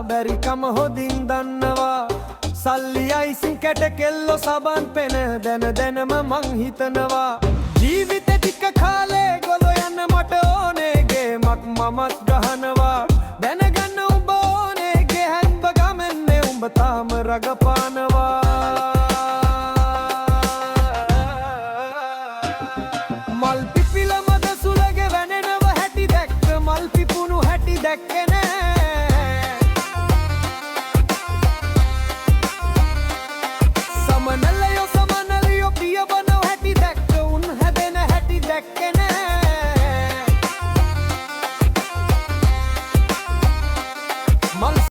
බැරිකම හොදින් දන්නවා සල්ලි අයිසින් කැට කෙල්ලෝ සබන් පෙන දැන දැනම මං හිතනවා ජීවිතේ ටික කාලේ ගොලෝ යන්න මට ඕනේ ගේමක් මමත් ගහනවා දැනගන්න උඹ ඕනේ ගේ හැම්බ ගමන්නේ උඹ තාම රගපානවා මල් පිපිල මද සුලගේ වැනෙනව හැටි දැක්ක මල් පිපුණු හැටි දැක්කේ නෑ සමනලියෝ පිය බනව හැටි දැක්ක උන් හැදෙන හැටි දැක්කේ නෑ මල්